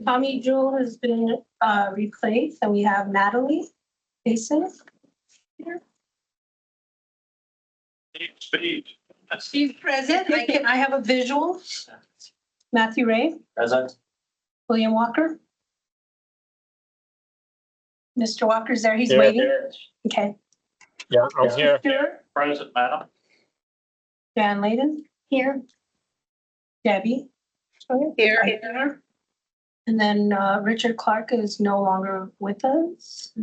Tommy Jewell has been replaced, and we have Natalie Mason here. Speed. She's present. I have a visual. Matthew Ray, Present. William Walker. Mr. Walker's there. He's Here. waiting. Okay. Yeah, I'm here. Stewart, Present, madam. Jan Layden here. Debbie. Here. And then Richard Clark is no longer with us.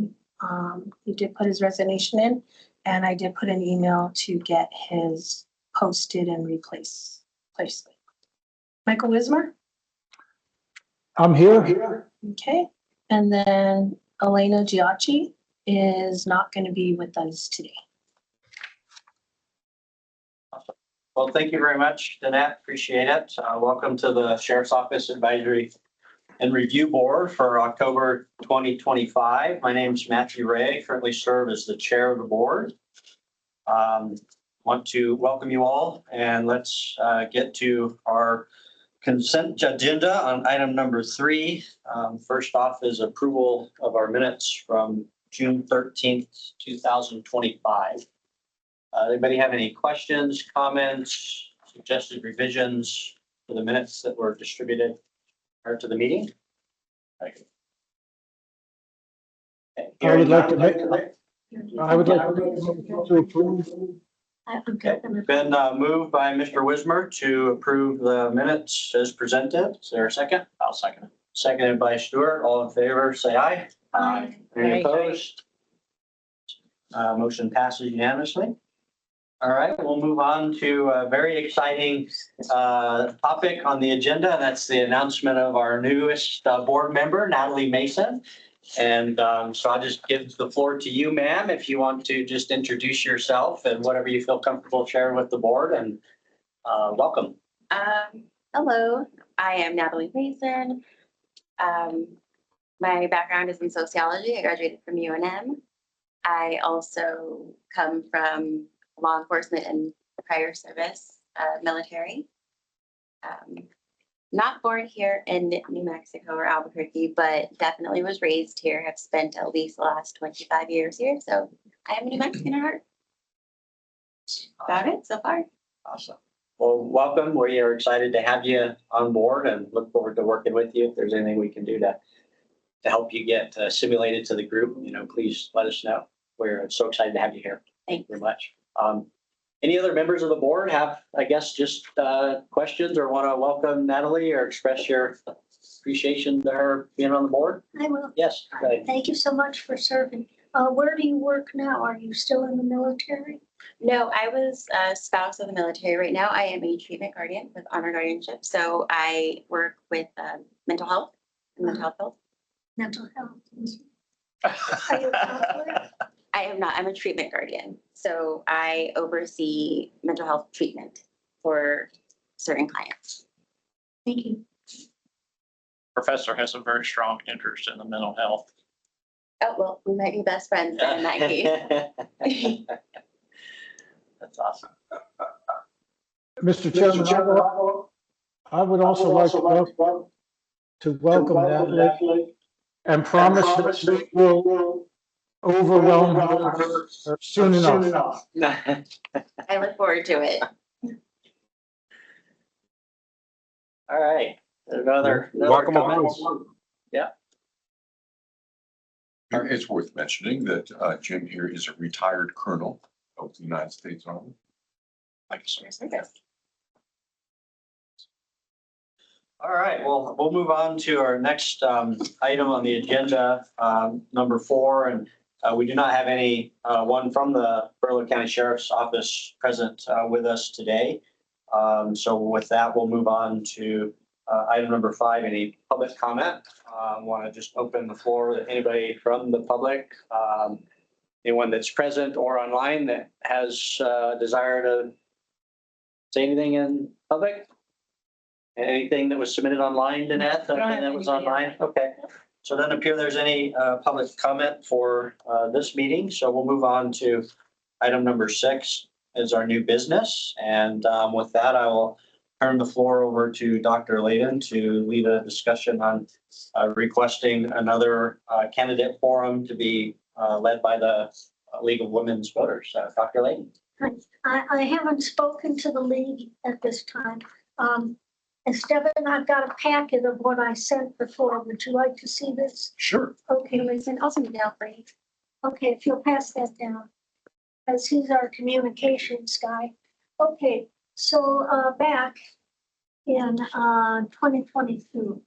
He did put his resignation in, and I did put an email to get his posted and replaced. Michael Wismer. I'm here. Okay. And then Elena Giacchi is not going to be with us today. Well, thank you very much, Danette. Appreciate it. Welcome to the Sheriff's Office Advisory and Review Board for October 2025. My name is Matthew Ray, currently serve as the chair of the board. Want to welcome you all, and let's get to our consent agenda on item number 3. First off is approval of our minutes from June 13th, 2025. Anybody have any questions, comments, suggested revisions for the minutes that were distributed prior to the meeting? Okay. I would like to make to approve. Okay, been moved by Mr. Wismer to approve the minutes as presented. Is there a second? I'll second it. Seconded by Stewart. All in favor, say aye. Aye. Any opposed? Motion passes unanimously. All right, we'll move on to a very exciting topic on the agenda. And that's the announcement of our newest board member, Natalie Mason. And so I'll just give the floor to you, ma'am, if you want to just introduce yourself and whatever you feel comfortable sharing with the board, and welcome. Hello, I am Natalie Mason. My background is in sociology. I graduated from UNM. I also come from law enforcement and prior service, military. Not born here in New Mexico or Albuquerque, but definitely was raised here. Have spent at least the last 25 years here. So I am a New Mexican at heart. About it so far. Awesome. Well, welcome. We are excited to have you on board and look forward to working with you. If there's anything we can do to help you get assimilated to the group, please let us know. We're so excited to have you here. Thank you very much. Any other members of the board have, I guess, just questions or want to welcome Natalie or express your appreciation to her being on the board? I will. Yes. Go ahead. Thank you so much for serving. Where do you work now? Are you still in the military? No, I was a spouse of the military. Right now, I am a treatment guardian with honor guardianship. So I work with mental health and mental health field. Mental health. Are you a counselor? I am not. I'm a treatment guardian. So I oversee mental health treatment for certain clients. Thank you. Professor has a very strong interest in the mental health. Oh, well, we might be best friends then in that case. That's awesome. Mr. Chairman, I would also like to welcome Natalie and promise that we will overwhelm her soon enough. I look forward to it. All right. Another Welcome comment? aboard. Yeah. It's worth mentioning that Jim here is a retired colonel of the United States Army. Thank you for your service. All right, well, we'll move on to our next item on the agenda, number 4. And we do not have any one from the Burlow County Sheriff's Office present with us today. So with that, we'll move on to item number 5, any public comment. Want to just open the floor to anybody from the public, anyone that's present or online that has desire to say anything in public? Anything that was submitted online, Danette, that was online? Okay. So it doesn't appear there's any public comment for this meeting. So we'll move on to item number 6 is our new business. And with that, I will turn the floor over to Dr. Layden to lead a discussion on requesting another candidate forum to be led by the League of Women's Voters. Dr. Layden. I haven't spoken to the league at this time. Esteban, I've got a packet of what I sent before. Would you like to see this? Sure. Okay, Listen, I'll send it down for you. okay, if you'll pass that down, as he's our communications guy. Okay, so back in 2022,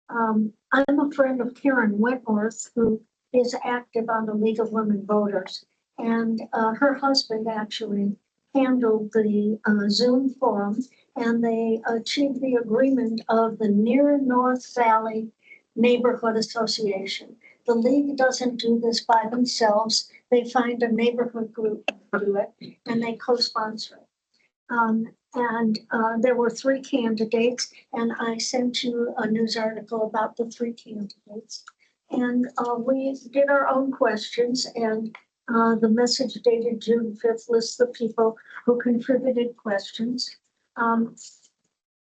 I'm a friend of Karen Wentworth, who is active on the League of Women Voters. And her husband actually handled the Zoom forum, and they achieved the agreement of the Near North Valley Neighborhood Association. The league doesn't do this by themselves. They find a neighborhood group to do it, and they co-sponsor it. There were 3 candidates, and I sent you a news article about the 3 candidates. And we did our own questions, and the message dated June 5th lists the people who contributed questions.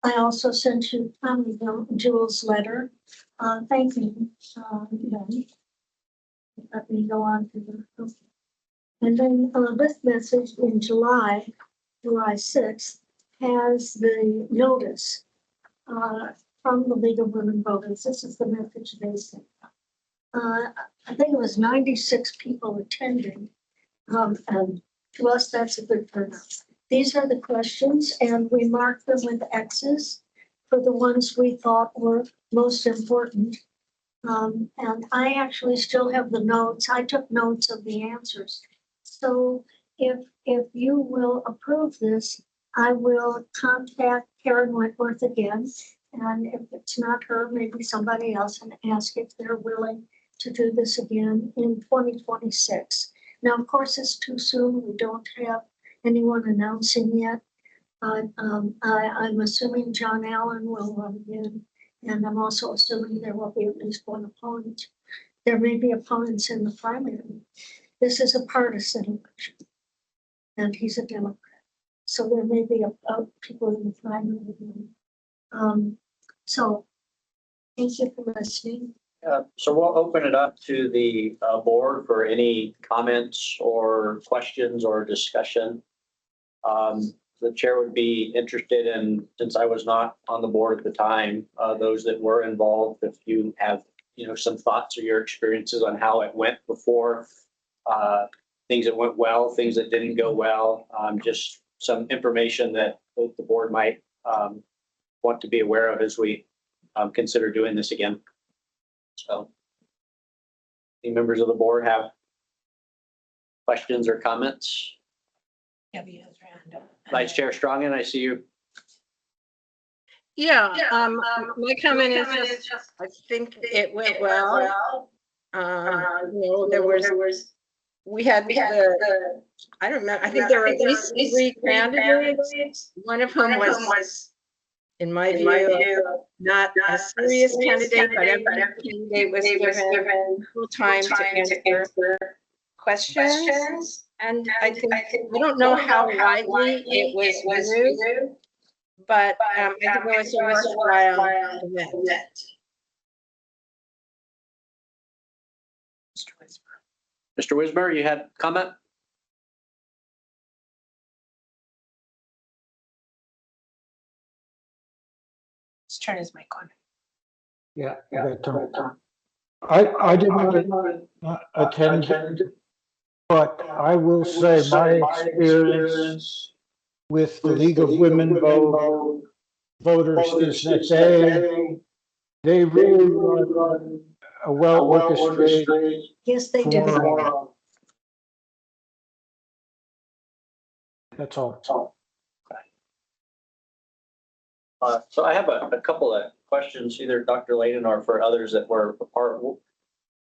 I also sent you Tommy Jewel's letter. Thank you. Let me go on to the. Okay. And then this message in July 6th, has the notice from the League of Women Voters. This is the message they sent. I think it was 96 people attending, and to us, that's a good turnout. These are the questions, and we marked them with X's for the ones we thought were most important. And I actually still have the notes. I took notes of the answers. So if you will approve this, I will contact Karen Wentworth again. And if it's not her, maybe somebody else, and ask if they're willing to do this again in 2026. Now, of course, it's too soon. We don't have anyone announcing yet. I'm assuming John Allen will run again. And I'm also assuming there will be at least one opponent. There may be opponents in the primary. This is a partisan election, and he's a Democrat. So there may be people in the primary. So thank you for listening. So we'll open it up to the board for any comments or questions or discussion. The chair would be interested in, since I was not on the board at the time, those that were involved, if you have, some thoughts or your experiences on how it went before, things that went well, things that didn't go well, just some information that the board might want to be aware of as we consider doing this again. So, any members of the board have questions or comments? Debbie has her hand up. Vice Chair Strongen, I see you. Yeah, my comment is just, I think it went well. There was, we had the, I don't remember, I think there were at least 3 candidates, one of whom was, in my view, not a serious candidate, but every candidate was given full time to answer questions. And I think, I don't know how widely it was viewed, but I think it was a worthwhile event. Mr. Wismer, you had a comment? Let's turn his mic on. Yeah, I did not attend, but I will say my experience with the League of Women Voters is that they really run a well orchestrated. Yes, they do. forum. That's all. So I have a couple of questions, either Dr. Layden or for others that were a part.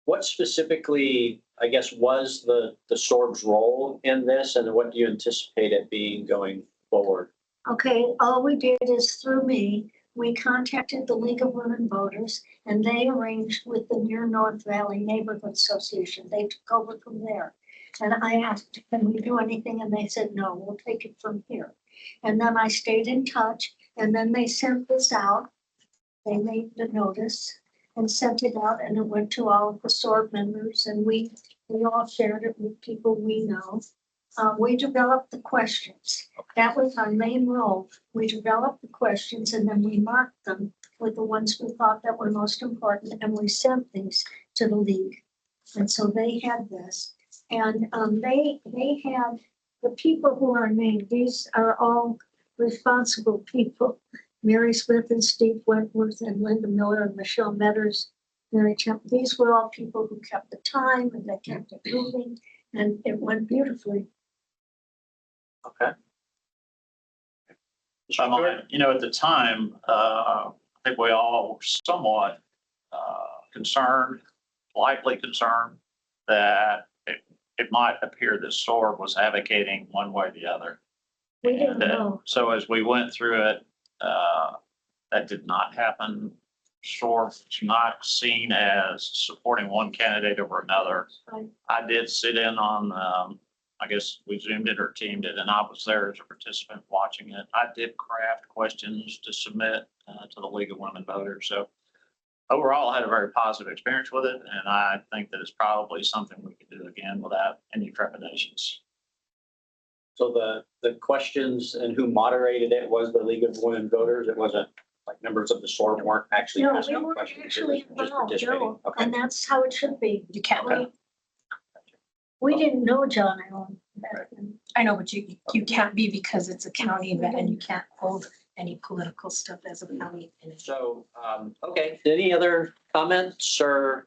What specifically, I guess, was the SORB's role in this, and what do you anticipate it being going forward? Okay, all we did is through me, we contacted the League of Women Voters, and they arranged with the Near North Valley Neighborhood Association. They took over from there. And I asked, can we do anything? And they said, no, we'll take it from here. And then I stayed in touch, And then they sent this out. They made the notice and sent it out, and it went to all of the SORB members, and we all shared it with people we know. We developed the questions. That was our main role. We developed the questions and then we marked them with the ones we thought that were most important, and we sent these to the league. And so they had this, and they had the people who are named. These are all responsible people. Mary Smith and Steve Wentworth and Linda Miller and Michelle Metters, Mary Champ. These were all people who kept the time and they kept it moving, and it went beautifully. Okay. So, at the time, I think we all were somewhat concerned, likely concerned that it might appear that SORB was advocating one way or the other. We didn't And, know. So as we went through it, that did not happen. SORB was not seen as supporting one candidate over another. Right. I did sit in on, I guess we Zoomed it or Teamed it, and I was there as a participant watching it. I did craft questions to submit to the League of Women Voters. So overall, I had a very positive experience with it, and I think that it's probably something we could do again without any trepidations. So the questions and who moderated it was the League of Women Voters. It wasn't like members of the SORB weren't actually No, asking we weren't questions. It actually was just involved, participating. no, Okay. and that's how it should be. You can't Okay. vote. We didn't know John Allen back then. I know, but you can't be because it's a county event and you can't hold any political stuff as a county. event. So, okay, any other comments or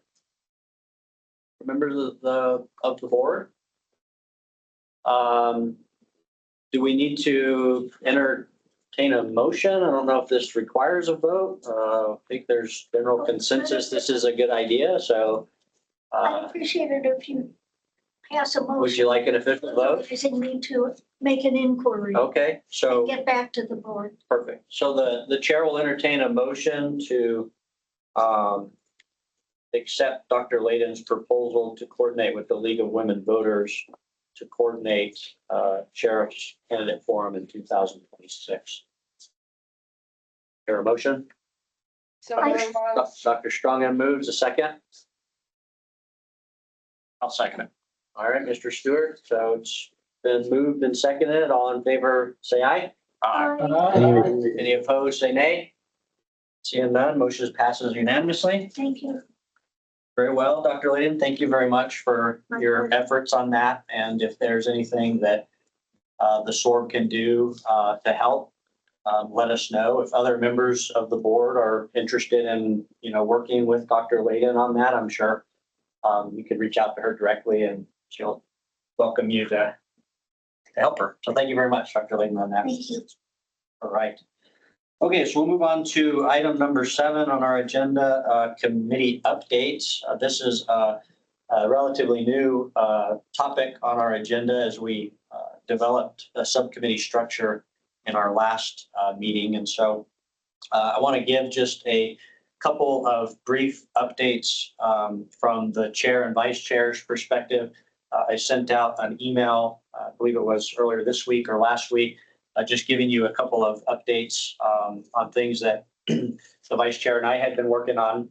members of the board? Do we need to entertain a motion? I don't know if this requires a vote. I think there's general consensus. This is a good idea, so. I'd appreciate it if you pass a motion. Would you like an official vote? Authorizing me to make an inquiry Okay, so. and get back to the board. Perfect. So the chair will entertain a motion to accept Dr. Layden's proposal to coordinate with the League of Women Voters to coordinate sheriff's candidate forum in 2026. Hear a motion? So Dr. Strongen moves. A second. I'll second it. All right, Mr. Stewart. So it's been moved and seconded. All in favor, say aye. Any opposed, say nay. Seeing none, motion passes unanimously. Thank you. Very well, Dr. Layden, thank you very much for My your pleasure. efforts on that. And if there's anything that the SORB can do to help, let us know. If other members of the board are interested in, working with Dr. Layden on that, I'm sure you could reach out to her directly and she'll welcome you to help her. So thank you very much, Dr. Layden, on that. Thank you. All right. Okay, so we'll move on to item number 7 on our agenda, committee updates. This is a relatively new topic on our agenda as we developed a subcommittee structure in our last meeting. And so I want to give just a couple of brief updates from the chair and vice chair's perspective. I sent out an email, I believe it was earlier this week or last week, just giving you a couple of updates on things that the vice chair and I had been working on.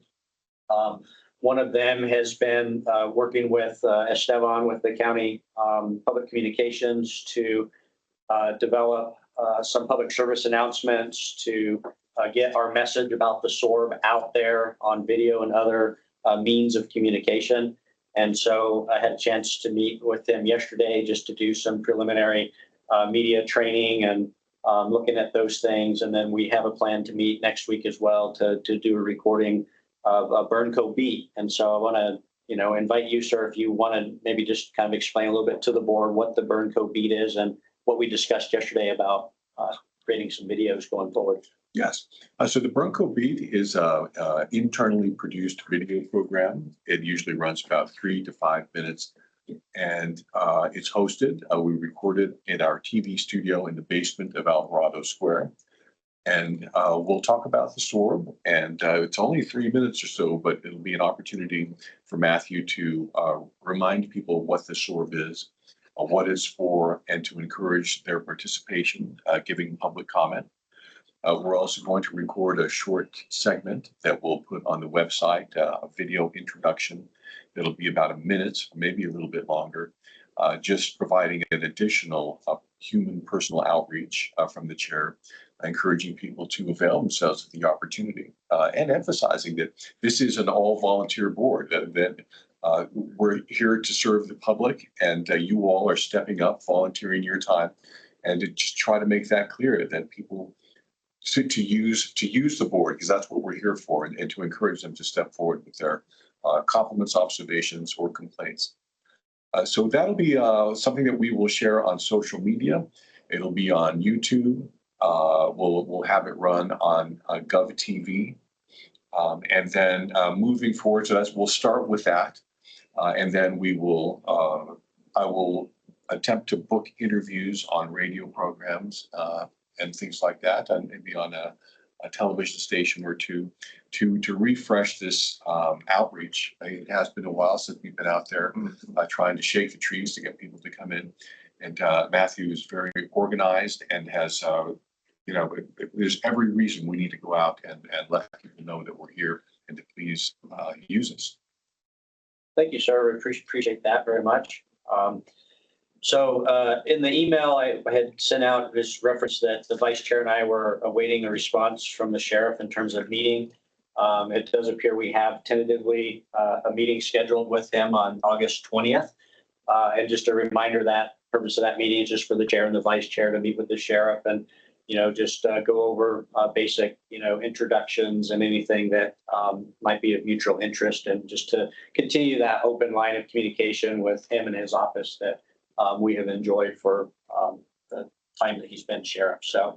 One of them has been working with Esteban with the county public communications to develop some public service announcements to get our message about the SORB out there on video and other means of communication. And so I had a chance to meet with them yesterday just to do some preliminary media training and looking at those things. And then we have a plan to meet next week as well to do a recording of a Burnco beat. And so I want to, invite you, sir, if you want to maybe just kind of explain a little bit to the board what the Burnco beat is and what we discussed yesterday about creating some videos going forward. Yes. So the Bronco Beat is a internally produced video program. It usually runs about 3 to 5 minutes, and it's hosted. We recorded in our TV studio in the basement of Alvarado Square, and we'll talk about the SORB. And it's only 3 minutes or so, but it'll be an opportunity for Matthew to remind people what the SORB is, what it's for, and to encourage their participation, giving public comment. We're also going to record a short segment that we'll put on the website, a video introduction. It'll be about a minute, maybe a little bit longer, just providing an additional human personal outreach from the chair, encouraging people to avail themselves of the opportunity and emphasizing that this is an all volunteer board, that we're here to serve the public, and you all are stepping up, volunteering your time, and to just try to make that clear that people to use the board, because that's what we're here for, and to encourage them to step forward with their compliments, observations, or complaints. So that'll be something that we will share on social media. It'll be on YouTube. We'll have it run on GovTV. And then moving forward, so we'll start with that. And then I will attempt to book interviews on radio programs and things like that, and maybe on a television station or two, to refresh this outreach. It has been a while since we've been out there trying to shake the trees to get people to come in. And Matthew is very organized and has, there's every reason we need to go out and let people know that we're here and to please use us. Thank you, sir. We appreciate that very much. So in the email I had sent out, this reference that the vice chair and I were awaiting a response from the sheriff in terms of meeting. It does appear we have tentatively a meeting scheduled with him on August 20th. And just a reminder, that purpose of that meeting is just for the chair and the vice chair to meet with the sheriff and, just go over basic, introductions and anything that might be of mutual interest, and just to continue that open line of communication with him and his office that we have enjoyed for the time that he's been sheriff. So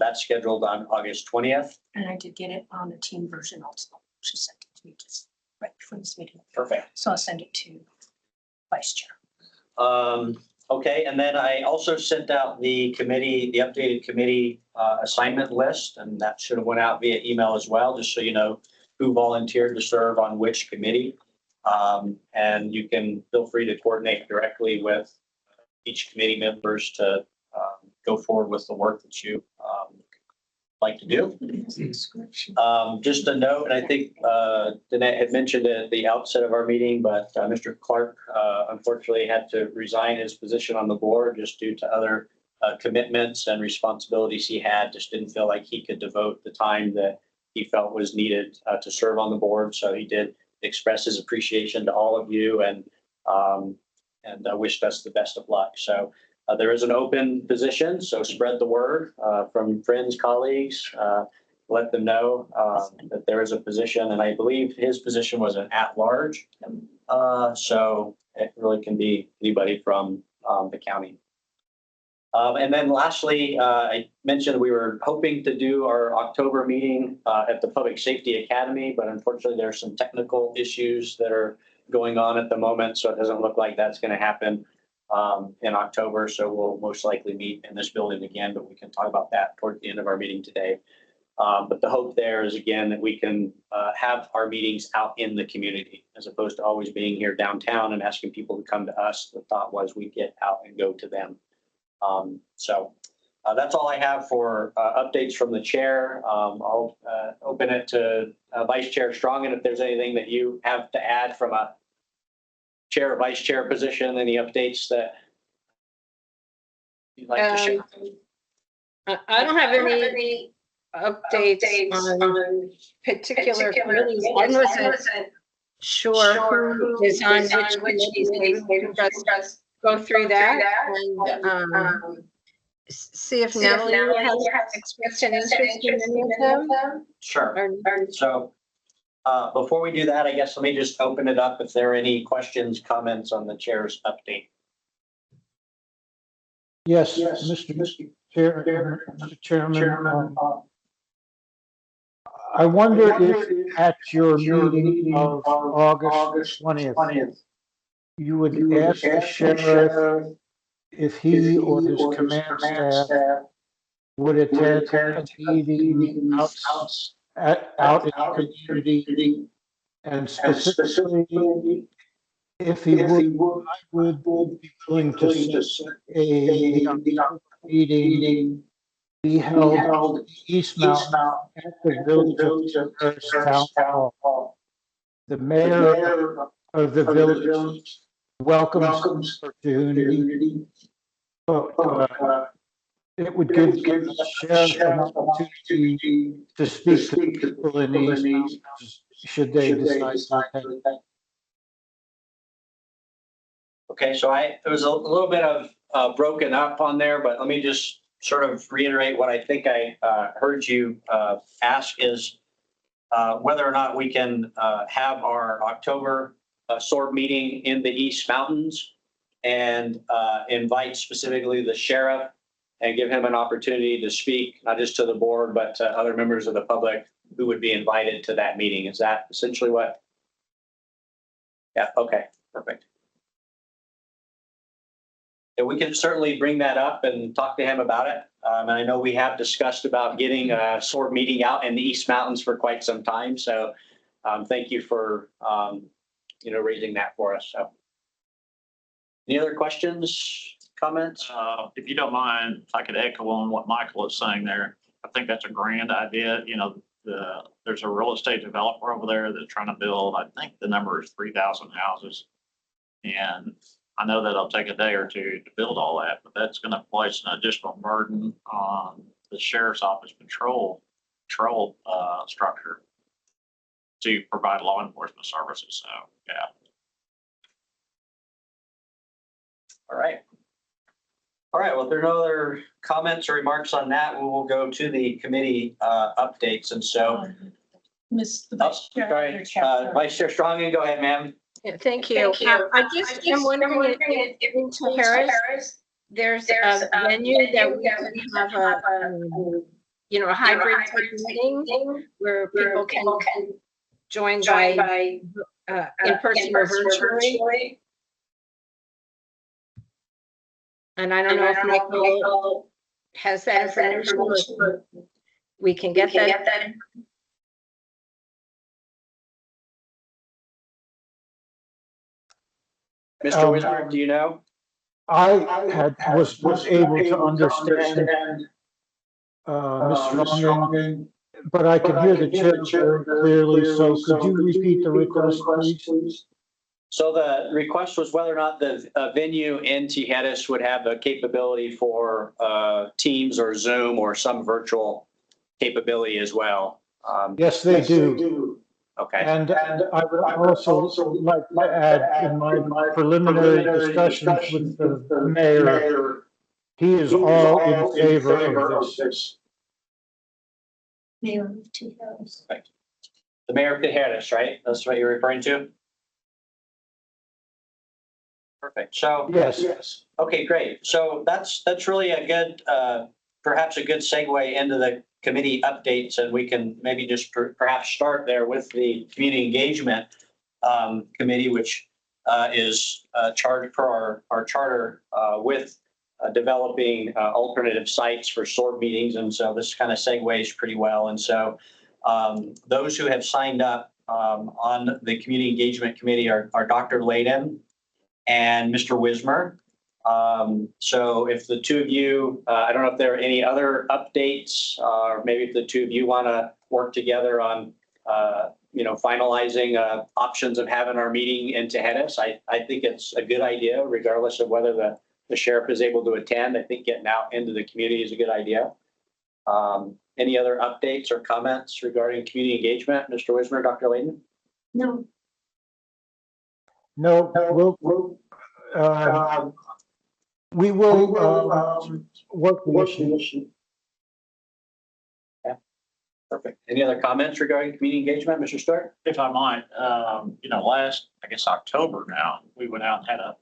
that's scheduled on August 20th. And I did get it on the team version also. She sent it to me just right before this meeting. Perfect. So I'll send it to vice chair. Okay, and then I also sent out the updated committee assignment list, and that should have went out via email as well, just so you know who volunteered to serve on which committee. And you can feel free to coordinate directly with each committee members to go forward with the work that you like to do. Just a note, and I think Danette had mentioned it at the outset of our meeting, but Mr. Clark unfortunately had to resign his position on the board just due to other commitments and responsibilities he had. Just didn't feel like he could devote the time that he felt was needed to serve on the board. So he did express his appreciation to all of you and wished us the best of luck. So there is an open position, so spread the word from friends, colleagues. Let them know that there is a position, and I believe his position was an at-large. So it really can be anybody from the county. And then lastly, I mentioned we were hoping to do our October meeting at the Public Safety Academy, but unfortunately there are some technical issues that are going on at the moment, so it doesn't look like that's going to happen in October. So we'll most likely meet in this building again, but we can talk about that toward the end of our meeting today. But the hope there is, again, that we can have our meetings out in the community as opposed to always being here downtown and asking people to come to us. The thought was we get out and go to them. So that's all I have for updates from the chair. I'll open it to Vice Chair Strong, and if there's anything that you have to add from a chair or vice chair position, any updates that you'd like to share? I don't have any updates on particular committees. I wasn't sure who is on which committees. Maybe we can just go through that and see if Natalie has expressed an interest in any of them. Sure. So before we do that, I guess let me just open it up if there are any questions, comments on the chair's update. Yes, Mr. Chairman. I wonder if at your meeting of August 20th, you would ask the sheriff if he or his command staff would attend a meeting out in the community, and specifically if he would, I would be willing to set a meeting be held in East Mountain at the Village of Paris Town Hall. The mayor of the village welcomes opportunity, but it would give the sheriff an opportunity to speak to people in East Mountain should they decide to attend. Okay, so it was a little bit of broken up on there, but let me just sort of reiterate what I think I heard you ask is whether or not we can have our October SORB meeting in the East Mountains and invite specifically the sheriff and give him an opportunity to speak, not just to the board, but to other members of the public who would be invited to that meeting. Is that essentially what? Yeah, okay, perfect. And we can certainly bring that up and talk to him about it. And I know we have discussed about getting a SORB meeting out in the East Mountains for quite some time. So thank you for, raising that for us. So any other questions, comments? If you don't mind, if I could echo on what Michael is saying there. I think that's a grand idea. There's a real estate developer over there that's trying to build, I think the number is 3,000 houses. And I know that it'll take a day or two to build all that, but that's going to place an additional burden on the sheriff's office patrol structure to provide law enforcement services. So, yeah. All right. All right. Well, if there are no other comments or remarks on that, we will go to the committee updates. And so, Miss the Vice Chair. sorry, Vice Chair Strongen, go ahead, ma'am. Yeah, thank you. I just am wondering if into Harris, there's a venue that we can have a hybrid type meeting where people can join by in person or virtually. And I don't know if Michael has that information, or we can get that. Mr. Wizard, do you know? I was able to understand Ms. Strongen, but I could hear the chair very clearly, so could you repeat the request, please? So the request was whether or not the venue in Tijedas would have the capability for Teams or Zoom or some virtual capability as well. Yes, they do. Okay. And I would also like to add in my preliminary discussions with the mayor, he is all in favor of this. Mayor of Tijedas. The mayor of Tijedas, right? That's what you're referring to? Perfect. So Yes. okay, great. So that's really a good, perhaps a good segue into the committee updates, and we can maybe just perhaps start there with the community engagement committee, which is charged per our charter with developing alternative sites for SORB meetings, and so this kind of segues pretty well. And so those who have signed up on the community engagement committee are Dr. Layden and Mr. Wismer. So if the two of you, I don't know if there are any other updates, or maybe if the two of you want to work together on, finalizing options of having our meeting in Tijedas. I think it's a good idea, regardless of whether the sheriff is able to attend. I think getting out into the community is a good idea. Any other updates or comments regarding community engagement, Mr. Wismer, Dr. Layden? No. No, we will work the issue. Perfect. Any other comments regarding community engagement, Mr. Stewart? If I might, last, I guess, October now, we went out and had a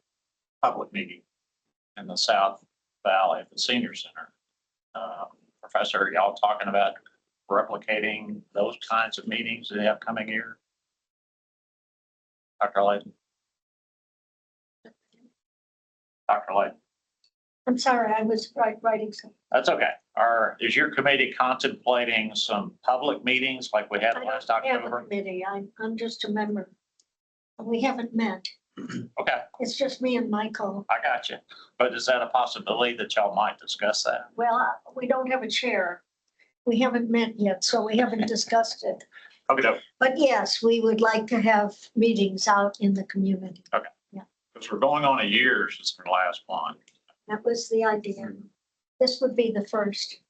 public meeting in the South Valley at the Senior Center. Professor, y'all talking about replicating those kinds of meetings in the upcoming year? Dr. Layden? Dr. Layden? I'm sorry, I was writing something. That's okay. Is your committee contemplating some public meetings like we had I last don't have a October? committee. I'm just a member. We haven't met. Okay, It's just me and Michael. I got you. But is that a possibility that y'all might discuss that? Well, we don't have a chair. We haven't met yet, so we haven't discussed it. Okay, But yes, we would like to have meetings out in the community. because we're going on a year since our last one. That was the idea. This would be the first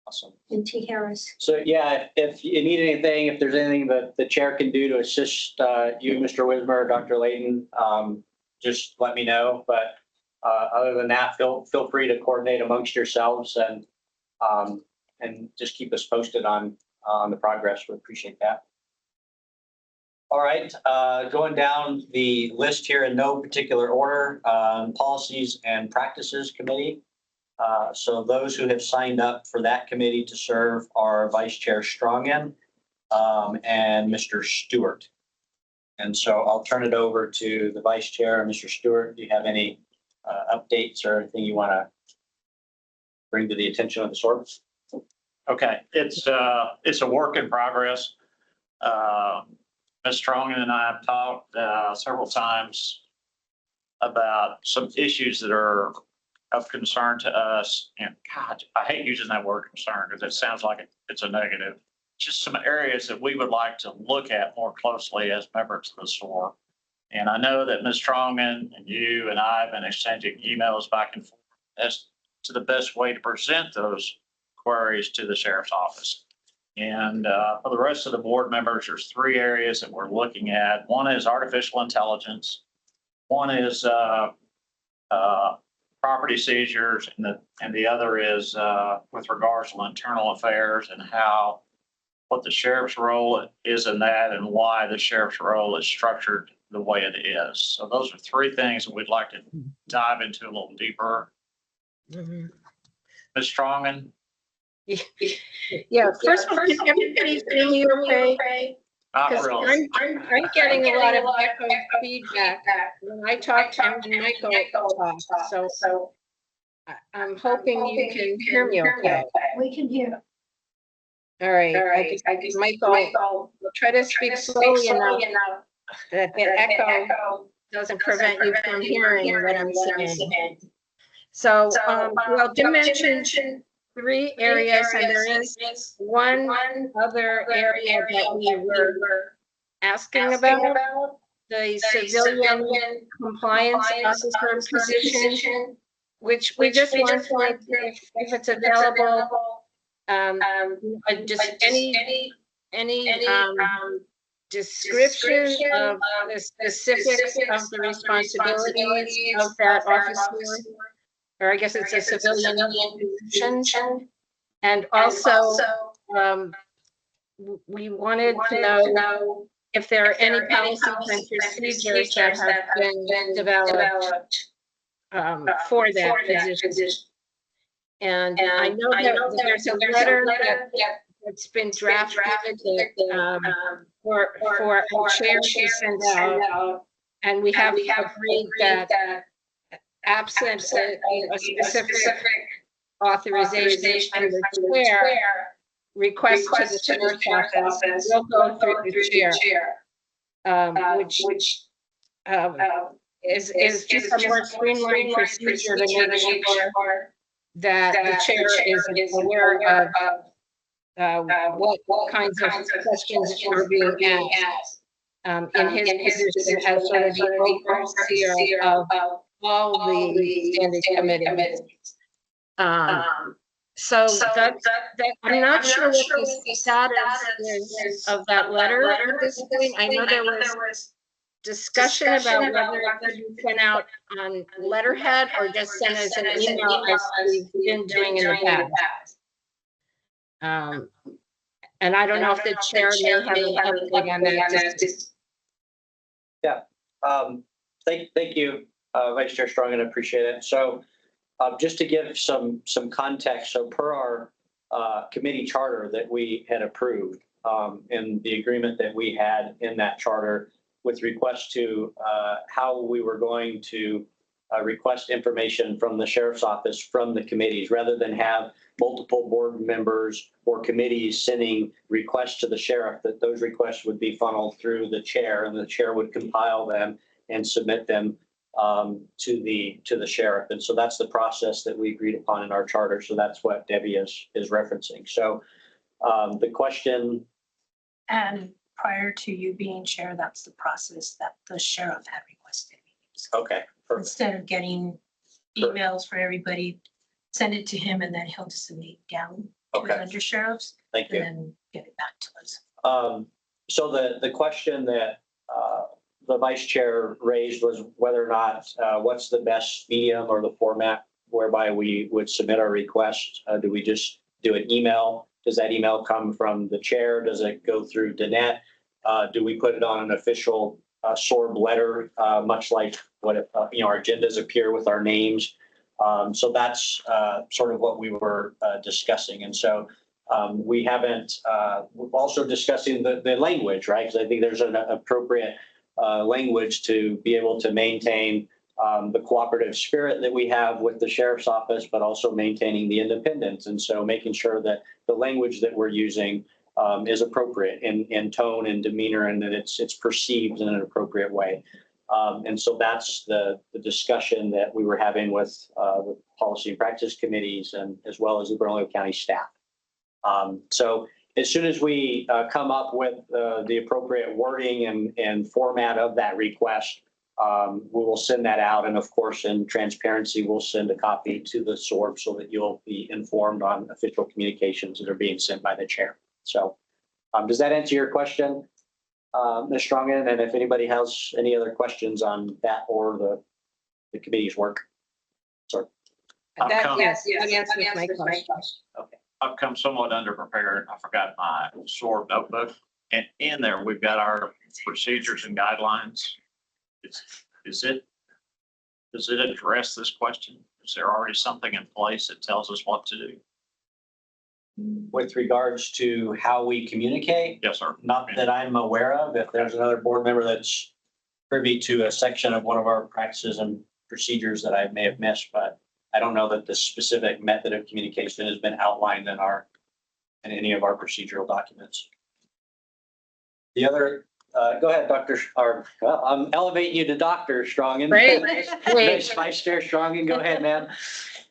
Awesome. in T. Harris. So yeah, if you need anything, if there's anything that the chair can do to assist you, Mr. Wismer, or Dr. Layden, just let me know. But other than that, feel free to coordinate amongst yourselves and just keep us posted on the progress. We appreciate that. All right, going down the list here in no particular order, Policies and Practices Committee. So those who have signed up for that committee to serve are Vice Chair Strongen and Mr. Stewart. And so I'll turn it over to the Vice Chair, Mr. Stewart. Do you have any updates or anything you want to bring to the attention of the SORB? Okay, it's a work in progress. Ms. Strongen and I have talked several times about some issues that are of concern to us. And God, I hate using that word concern because it sounds like it's a negative. Just some areas that we would like to look at more closely as members of the SOR. And I know that Ms. Strongen and you and I have been exchanging emails back and forth as to the best way to present those queries to the sheriff's office. And for the rest of the board members, there's 3 areas that we're looking at. One is artificial intelligence. One is property seizures, and the other is with regards to internal affairs and what the sheriff's role is in that and why the sheriff's role is structured the way it is. So those are 3 things that we'd like to dive into a little deeper. Mhm. Ms. Strongen? Yeah, first of all, can everybody hear me okay? Not Because really. I'm getting a lot of echo feedback when I talk and when Michael talks. So I'm hoping you can hear me okay. We can hear. All right, I think Michael, will try to speak slowly enough that the echo doesn't prevent you from hearing what I'm saying. So, well, Jim mentioned 3 areas, and there is one other area that we were asking about, the civilian compliance officer position, which we just want to, if it's available, just any description of the specifics of the responsibilities of that officer, or I guess it's a civilian position. And also, we wanted to know if there are any policies and procedures that have been developed for that position. And I know that there's a letter that's been drafted for a chair to send out, and we have agreed that absent a specific authorization from the chair, request to the sheriff's office will go through the chair, which is just a more streamlined procedure to make sure that the chair is aware of what kinds of questions are being asked in his position as sort of the overseer of all the standing committees. So that I'm not sure what the status is of that letter at this point. I know there was discussion about whether it could be sent out on letterhead or just sent as an email as we've been doing in the past. And I don't know if the chair may have an update on that. Yeah. Thank you, Vice Chair Strong, and I appreciate it. So just to give some context, so per our committee charter that we had approved and the agreement that we had in that charter with request to how we were going to request information from the sheriff's office from the committees, rather than have multiple board members or committees sending requests to the sheriff, that those requests would be funneled through the chair, and the chair would compile them and submit them to the sheriff. And so that's the process that we agreed upon in our charter. So that's what Debbie is referencing. So the question. And prior to you being chair, that's the process that the sheriff had requested. Okay, perfect. Instead of getting emails for everybody, send it to him and then he'll disseminate down to the Okay. under sheriffs Thank and you. then get it back to us. So the question that the vice chair raised was whether or not, what's the best medium or the format whereby we would submit our request? Do we just do an email? Does that email come from the chair? Does it go through Danette? Do we put it on an official SORB letter, much like what, our agendas appear with our names? So that's sort of what we were discussing. And so we haven't, we're also discussing the language, right? Because I think there's an appropriate language to be able to maintain the cooperative spirit that we have with the sheriff's office, but also maintaining the independence. And so making sure that the language that we're using is appropriate in tone and demeanor, and that it's perceived in an appropriate way. And so that's the discussion that we were having with the policy and practice committees, and as well as the Bernalillo County staff. So as soon as we come up with the appropriate wording and format of that request, we will send that out. And of course, in transparency, we'll send a copy to the SORB so that you'll be informed on official communications that are being sent by the chair. So does that answer your question, Ms. Strongen? And if anybody has any other questions on that or the committee's work. Sorry. Yes, that answers my question. Okay. I've come somewhat underprepared. I forgot my SORB notebook. And in there, we've got our procedures and guidelines. Does it address this question? Is there already something in place that tells us what to do? With regards to how we communicate, Yes, sir. not that I'm aware of. If there's another board member that's privy to a section of one of our practices and procedures that I may have missed, but I don't know that the specific method of communication has been outlined in any of our procedural documents. The other, go ahead, Dr. I'm elevating you to Dr. Strongen. Great. Vice Chair Strongen, go ahead, ma'am.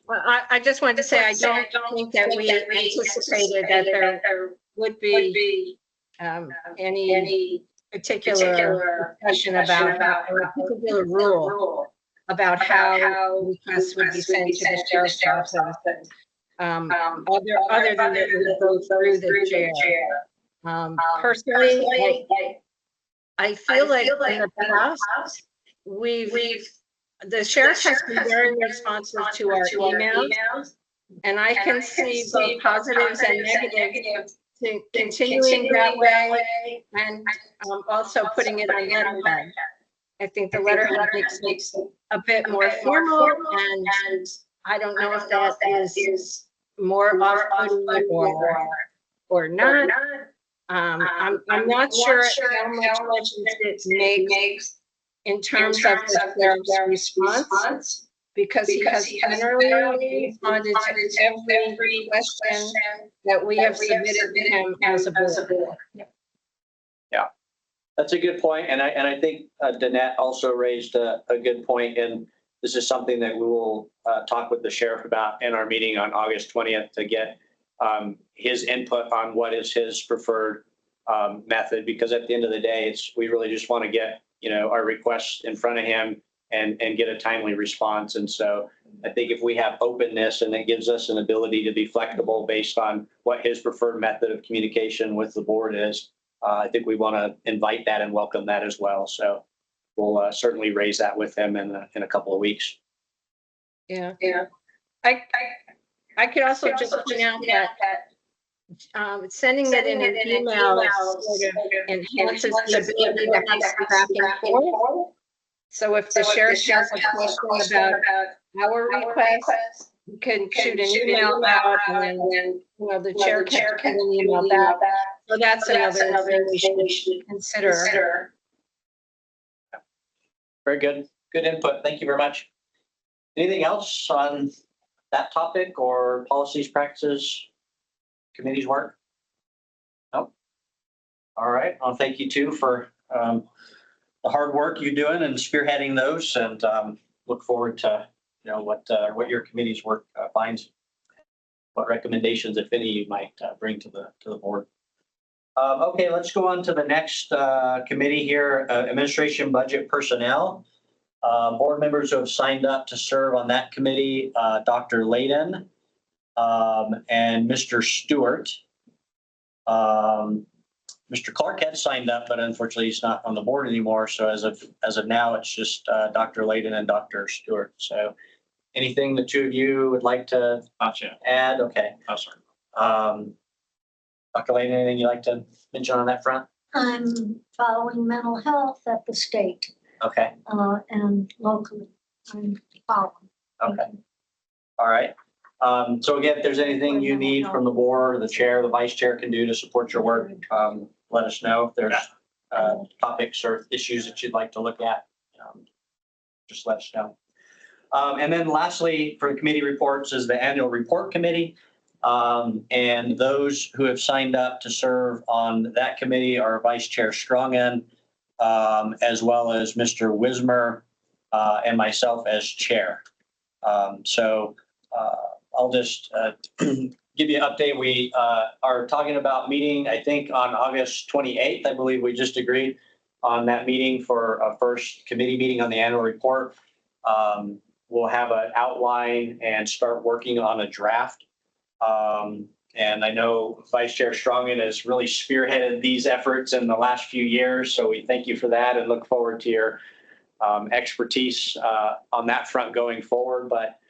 Well, I just wanted to say, I don't think that we anticipated that there would be any particular discussion about or a particular rule about how requests would be sent to the sheriff's office. Other than that, it would go through the chair. Personally, I feel like in the past, the sheriff has been very responsive to our emails, and I can see both positives and negatives to continuing that way, and also putting it on letterhead. I think the letterhead makes it a bit more formal, and I don't know if that is more off-putting or not. I'm not sure how much it makes in terms of the sheriff's response, because he has generally responded to every question that we have submitted to him as a board. Yeah, that's a good point. And I think Danette also raised a good point, and this is something that we will talk with the sheriff about in our meeting on August 20th to get his input on what is his preferred method, because at the end of the day, we really just want to get our requests in front of him and get a timely response. And so I think if we have openness, and it gives us an ability to be flexible based on what his preferred method of communication with the board is, I think we want to invite that and welcome that as well. So we'll certainly raise that with him in a couple of weeks. Yeah. I could also just point out that sending it in an email sort of enhances the ability to have some back and forth. So if the sheriff has a question about our request, you can shoot an email out, and then the chair can shoot an email back. So that's another thing we should consider. Very good. Good input. Thank you very much. Anything else on that topic or policies, practices, committees work? Nope. All right. Well, thank you too for the hard work you're doing and spearheading those, and look forward to what your committee's work finds, what recommendations, if any, you might bring to the board. Okay, let's go on to the next committee here, Administration, Budget, Personnel. Board members who have signed up to serve on that committee, Dr. Layden and Mr. Stewart. Mr. Clark had signed up, but unfortunately he's not on the board anymore. So as of now, it's just Dr. Layden and Dr. Stewart. So anything the two of you would like to Gotcha. add? Okay. Oh, sorry. Dr. Layden, anything you'd like to mention on that front? I'm following mental health at the state, Okay. and locally. I'm following. Okay. All right. So again, if there's anything you need from the board, the chair, the vice chair can do to support your work, let us know. If there's topics or issues that you'd like to look at, just let us know. And then lastly, for the committee reports is the annual report committee. And those who have signed up to serve on that committee are Vice Chair Strongen, as well as Mr. Wismer, and myself as chair. So I'll just give you an update. We are talking about meeting, I think, on August 28th. I believe we just agreed on that meeting for a first committee meeting on the annual report. We'll have an outline and start working on a draft. And I know Vice Chair Strongen has really spearheaded these efforts in the last few years. So we thank you for that and look forward to your expertise on that front going forward. But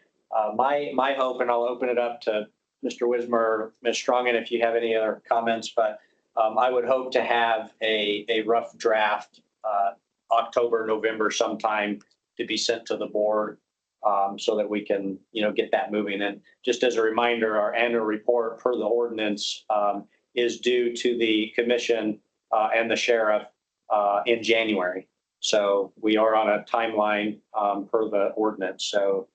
my hope, and I'll open it up to Mr. Wismer, Ms. Strongen, if you have any other comments, but I would hope to have a rough draft October, November sometime to be sent to the board so that we can, get that moving. And just as a reminder, our annual report per the ordinance is due to the commission and the sheriff in January. So we are on a timeline per the ordinance. So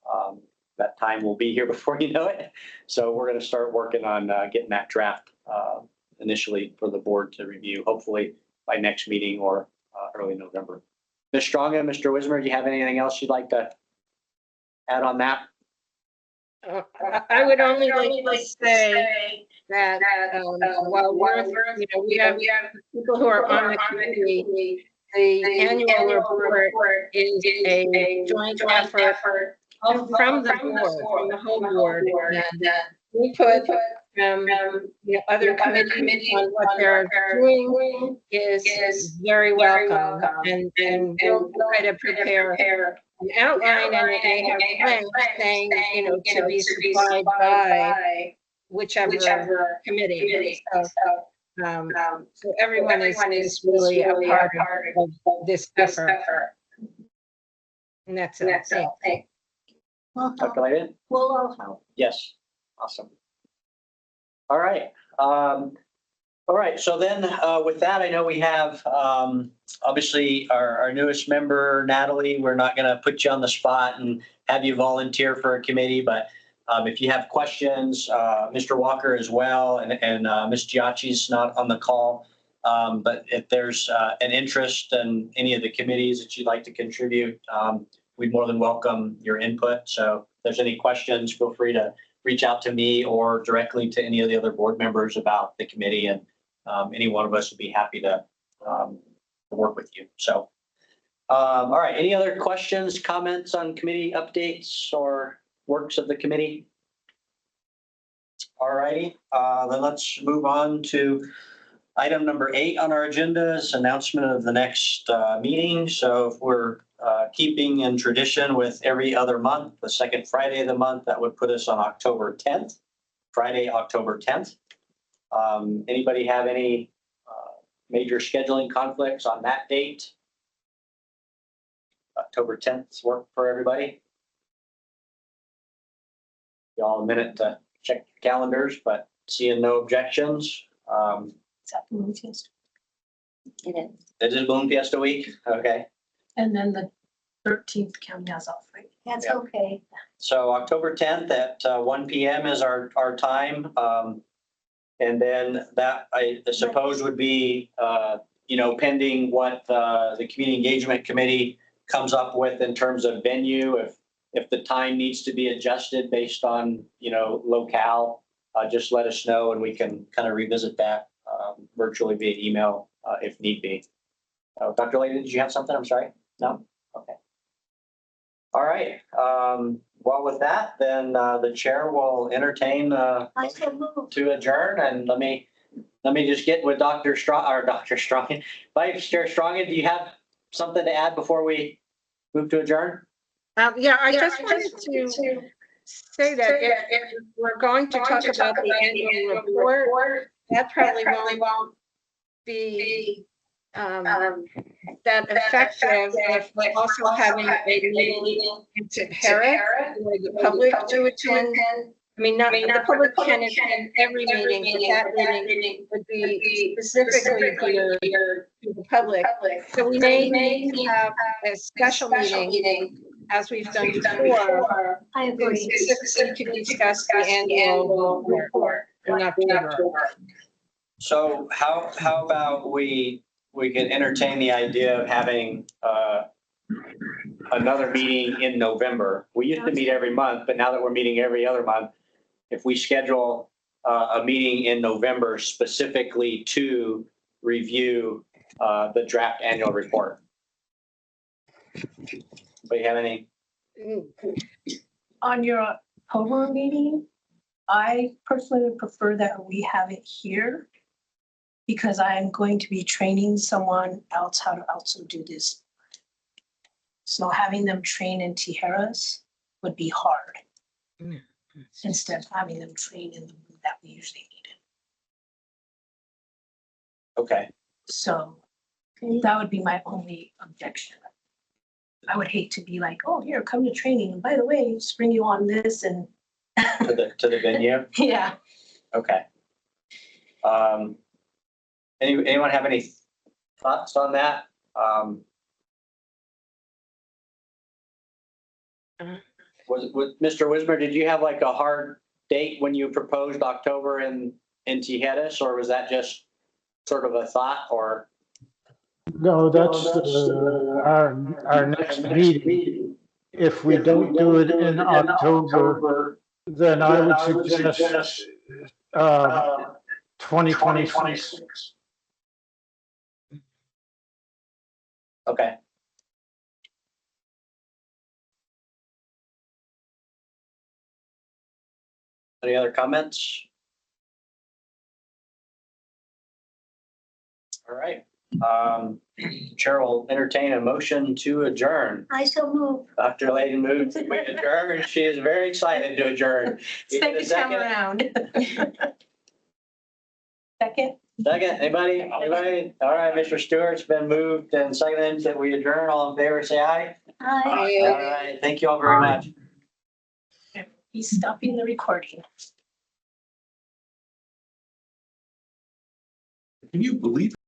that time will be here before you know it. So we're going to start working on getting that draft initially for the board to review, hopefully by next meeting or early November. Ms. Strongen, Mr. Wismer, do you have anything else you'd like to add on that? I would only like to say that while we have people who are on the committee, the annual report is a joint effort from the board, from the whole board, and we put other committees on what they're doing is very welcome, and we'll try to prepare an outline, and it may have plans saying, to be supplied by whichever committee. So everyone is really a part of this effort. And that's it. Thanks. Dr. Layden? We'll all help. Yes. Awesome. All right. All right. So then with that, I know we have obviously our newest member, Natalie. We're not going to put you on the spot and have you volunteer for a committee, but if you have questions, Mr. Walker as well, and Ms. Giacchi's not on the call. But if there's an interest in any of the committees that you'd like to contribute, we'd more than welcome your input. So if there's any questions, feel free to reach out to me or directly to any of the other board members about the committee, and any one of us would be happy to work with you. So, all right. Any other questions, comments on committee updates or works of the committee? All righty. Then let's move on to item number 8 on our agenda is announcement of the next meeting. So if we're keeping in tradition with every other month, the second Friday of the month, that would put us on October 10th, Friday, October 10th. Anybody have any major scheduling conflicts on that date? October 10th work for everybody? Y'all a minute to check your calendars, but seeing no objections. Is that the Moon Fiesta? It is. It is Moon Fiesta week. Okay. And then the 13th county has off, right? That's Yeah. okay. So October 10th at 1 PM is our time. And then that I suppose would be, pending what the Community Engagement Committee comes up with in terms of venue. If the time needs to be adjusted based on, locale, just let us know and we can kind of revisit that virtually via email if need be. Dr. Layden, did you have something? I'm sorry. No? Okay. All right. Well, with that, then the chair will entertain I so move. to adjourn, and let me just get with Dr. Strong, Vice Chair Strongen, do you have something to add before we move to adjourn? Yeah, I just wanted to say that if we're going to talk about the annual report, that probably won't be that effective if we're also having a meeting in Sahara for the public to attend. I mean, not the public can attend every meeting, but that meeting would be specifically geared to the public. So we may need to have a special meeting, as we've done before, I agree. specifically to discuss the annual report in October. So how about we can entertain the idea of having another meeting in November? We used to meet every month, but now that we're meeting every other month, if we schedule a meeting in November specifically to review the draft annual report. But you have any? On your October meeting, I personally would prefer that we have it here because I am going to be training someone else how to also do this. So having them train in Tijeras would be hard instead of having them train in the room that we usually need it. Okay. So that would be my only objection. I would hate to be like, oh, here, come to training. And by the way, just bring you on this and. To the venue? Yeah. Okay. Anyone have any thoughts on that? Was Mr. Wismer, did you have like a hard date when you proposed October in Tijeras, or was that just sort of a thought, or? No, that's our next meeting. If we don't do it in October, then I would suggest 2026. Okay. Any other comments? All right. Chair will entertain a motion to adjourn. I so move. Dr. Layden moves to adjourn. She is very excited to adjourn. Second time around. Second? Second, anybody? Anybody? All right, Mr. Stewart's been moved and seconded that we adjourn. All in favor, say aye. Aye. All right, thank you all very much. He's stopping the recording. Can you believe